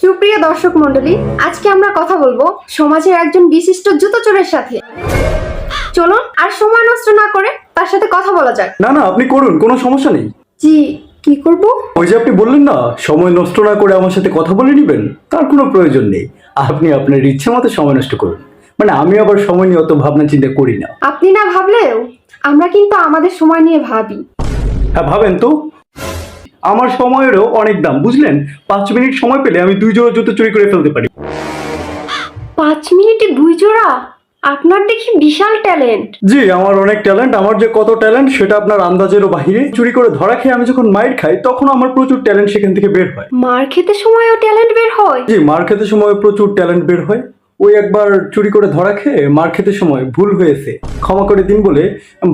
সুপ্রিয় দর্শক মণ্ডলী, আজকে আমরা কথা বলবো সমাজের একজন বিশিষ্ট জুতো চোরের সাথে। চলুন আর সময় নষ্ট না করে তার সাথে কথা বলা যাক। না না, আপনি করুন, কোনো সমস্যা নেই। জি, কি করব? ওই যে আপনি বললেন না সময় নষ্ট না করে আমার সাথে কথা বলে নেবেন, তার কোনো প্রয়োজন নেই। আপনি আপনার ইচ্ছে মতো সময় নষ্ট করুন। মানে আমি আবার সময় নিয়ে অত ভাবনা চিন্তা করি না। আপনি না ভাবলেও আমরা কিন্তু আমাদের সময় নিয়ে ভাবি। হ্যাঁ ভাবেন তো, আমার সময়েরও অনেক দাম বুঝলেন। 5 মিনিট সময় পেলে আমি 2 জোড়া জুতো চুরি করে ফেলতে পারি। 5 মিনিটে 2 জোড়া? আপনার দেখি বিশাল ট্যালেন্ট। জি, আমার অনেক ট্যালেন্ট। আমার যে কত ট্যালেন্ট সেটা আপনার আন্দাজেরও বাহিরে। চুরি করে ধরা খেয়ে আমি যখন মাইর খাই তখন আমার প্রচুর ট্যালেন্ট সেখান থেকে বের হয়। মার খেতে সময়ও ট্যালেন্ট বের হয়? জি, মার খেতে সময় প্রচুর ট্যালেন্ট বের হয়। ওই একবার চুরি করে ধরা খেয়ে মার খেতে সময় ভুল হয়েছে, ক্ষমা করে দিন বলে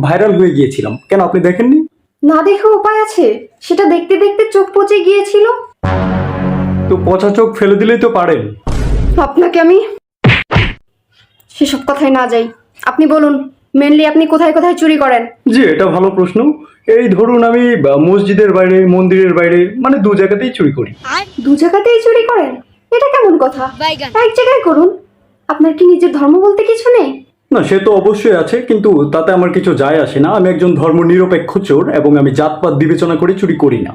ভাইরাল হয়ে গিয়েছিলাম। কেন আপনি দেখেননি? না দেখে উপায় আছে? সেটা দেখতে দেখতে চোখ পচে গিয়েছিল। তো পচা চোখ ফেলে দিলেই তো পারেন। আপনাকে আমি সেসব কথায় না যাই। আপনি বলুন, মেনলি আপনি কোথায় কোথায় চুরি করেন? জি, এটা ভালো প্রশ্ন। এই ধরুন আমি মসজিদের বাইরে, মন্দিরের বাইরে, মানে 2 জায়গাতেই চুরি করি। 2 জায়গাতেই চুরি করেন? এটা কেমন কথা? এক জায়গায় করুন। আপনার কি নিজের ধর্ম বলতে কিছু নেই? না, সে তো অবশ্যই আছে, কিন্তু তাতে আমার কিছু যায় আসে না। আমি একজন ধর্ম নিরপেক্ষ চোর এবং আমি জাতপাত বিবেচনা করে চুরি করি না।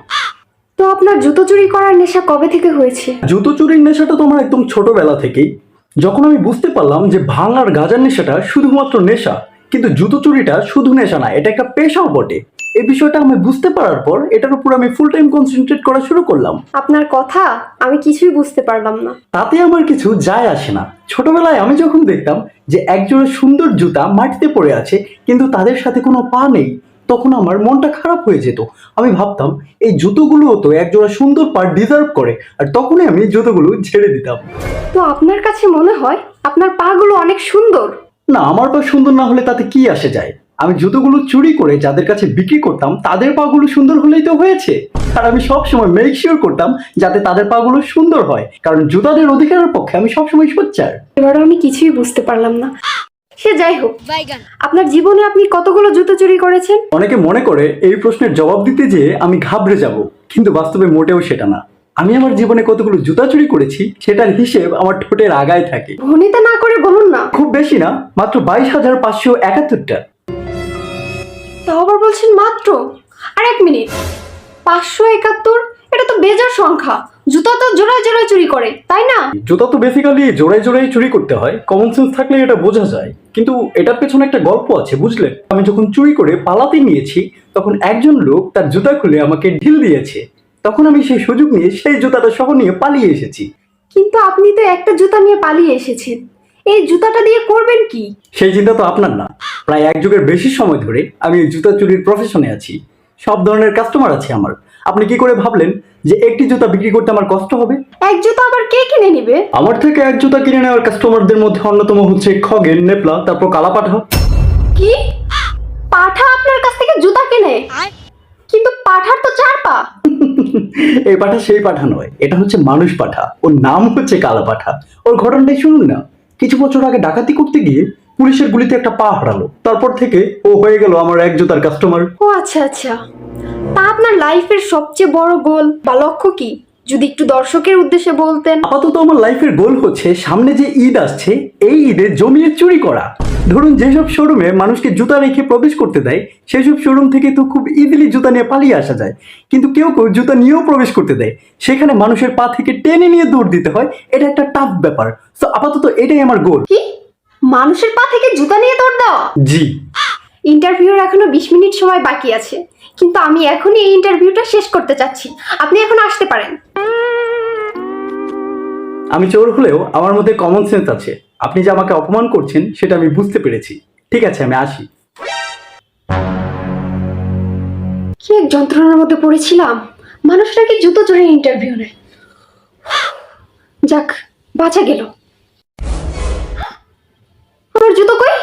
তো আপনার জুতো চুরি করার নেশা কবে থেকে হয়েছে? জুতো চুরির নেশাটা তো আমার একদম ছোটবেলা থেকেই। যখন আমি বুঝতে পারলাম যে ভাঙ আর গাজার নেশাটা শুধুমাত্র নেশা, কিন্তু জুতো চুরিটা শুধু নেশা না, এটা একটা পেশাও বটে। এই বিষয়টা আমি বুঝতে পারার পর এটার উপর আমি ফুল টাইম কনসেন্ট্রেট করা শুরু করলাম। আপনার কথা আমি কিছুই বুঝতে পারলাম না। তাতে আমার কিছু যায় আসে না। ছোটবেলায় আমি যখন দেখতাম যে একজোড়া সুন্দর জুতা মাটিতে পড়ে আছে কিন্তু তাদের সাথে কোনো পা নেই, তখন আমার মনটা খারাপ হয়ে যেত। আমি ভাবতাম এই জুতোগুলোও তো একজোড়া সুন্দর পা ডিজার্ভ করে, আর তখনই আমি জুতোগুলো ছেড়ে দিতাম। তো আপনার কাছে মনে হয় আপনার পাগুলো অনেক সুন্দর? না, আমার পা সুন্দর না হলে তাতে কি আসে যায়? আমি জুতোগুলো চুরি করে যাদের কাছে বিক্রি করতাম তাদের পাগুলো সুন্দর হলেই তো হয়েছে। আর আমি সবসময় মেক শিওর করতাম যাতে তাদের পাগুলো সুন্দর হয়, কারণ জুতাদের অধিকারের পক্ষে আমি সবসময় সোচ্চার। এবারও আমি কিছুই বুঝতে পারলাম না। সে যাই হোক, আপনার জীবনে আপনি কতগুলো জুতো চুরি করেছেন? অনেকে মনে করে এই প্রশ্নের জবাব দিতে যেয়ে আমি ঘাবড়ে যাব, কিন্তু বাস্তবে মোটেও সেটা না। আমি আমার জীবনে কতগুলো জুতা চুরি করেছি সেটার হিসেব আমার ঠোঁটের আগায় থাকে। ভনিতা না করে বলুন না। খুব বেশি না, মাত্র 22,571টা। তাও আবার বলছেন মাত্র? আর 1 মিনিট, 571? এটা তো বেজোড় সংখ্যা। জুতো তো জোড়ায় জোড়ায় চুরি করে, তাই না? জুতা তো বেসিক্যালি জোড়ায় জোড়ায় চুরি করতে হয়, কমন সেন্স থাকলে এটা বোঝা যায়। কিন্তু এটার পেছনে একটা গল্প আছে বুঝলেন। আমি যখন চুরি করে পালাতে নিয়েছি তখন একজন লোক তার জুতা খুলে আমাকে ঢিল দিয়েছে। তখন আমি সেই সুযোগ নিয়ে সেই জুতাটা সহ নিয়ে পালিয়ে এসেছি। কিন্তু আপনি তো একটা জুতা নিয়ে পালিয়ে এসেছেন, এই জুতাটা দিয়ে করবেন কি? সেই চিন্তা তো আপনার না। প্রায় 1 যুগের বেশি সময় ধরে আমি এই জুতা চুরির প্রফেশনে আছি। সব ধরনের কাস্টমার আছে আমার। আপনি কি করে ভাবলেন যে একটি জুতা বিক্রি করতে আমার কষ্ট হবে? এক জুতা আবার কে কিনে নিবে? আমার থেকে এক জুতা কিনে নেওয়ার কাস্টমারদের মধ্যে অন্যতম হচ্ছে খগেন, নেপলা, তারপর কালাপাঠা। কি? পাঠা আপনার কাছ থেকে জুতা কিনে? কিন্তু পাঠার তো 4 পা। এই পাঠা সেই পাঠা নয়, এটা হচ্ছে মানুষ পাঠা। ওর নাম হচ্ছে কালা পাঠা। ওর ঘটনাটাই শুনুন না। কিছু বছর আগে ডাকাতি করতে গিয়ে পুলিশের গুলিতে একটা পা হারালো। তারপর থেকে ও হয়ে গেল আমার এক জুতার কাস্টমার। ও আচ্ছা আচ্ছা। তা আপনার লাইফের সবচেয়ে বড় গোল বা লক্ষ্য কি? যদি একটু দর্শকের উদ্দেশ্যে বলতেন। আপাতত আমার লাইফের গোল হচ্ছে সামনে যে ঈদ আসছে এই ঈদে জমিয়ে চুরি করা। ধরুন যেসব শোরুমে মানুষকে জুতা রেখে প্রবেশ করতে দেয় সেসব শোরুম থেকে তো খুব ইজিলি জুতা নিয়ে পালিয়ে আসা যায়, কিন্তু কেউ কেউ জুতা নিয়েও প্রবেশ করতে দেয়, সেখানে মানুষের পা থেকে টেনে নিয়ে দৌড় দিতে হয়। এটা একটা টাফ ব্যাপার। তো আপাতত এটাই আমার গোল। কি? মানুষের পা থেকে জুতা নিয়ে দৌড় দেওয়া? জি। ইন্টারভিউর এখনো 20 মিনিট সময় বাকি আছে, কিন্তু আমি এখনই এই ইন্টারভিউটা শেষ করতে চাচ্ছি। আপনি এখন আসতে পারেন। আমি চোর হলেও আমার মধ্যে কমন সেন্স আছে। আপনি যে আমাকে অপমান করছেন সেটা আমি বুঝতে পেরেছি। ঠিক আছে, আমি আসি। কি এক যন্ত্রণার মধ্যে পড়েছিলাম। মানুষরা কি জুতো চোরের ইন্টারভিউ নেয়? যাক, বাঁচা গেল। আমার জুতো কই?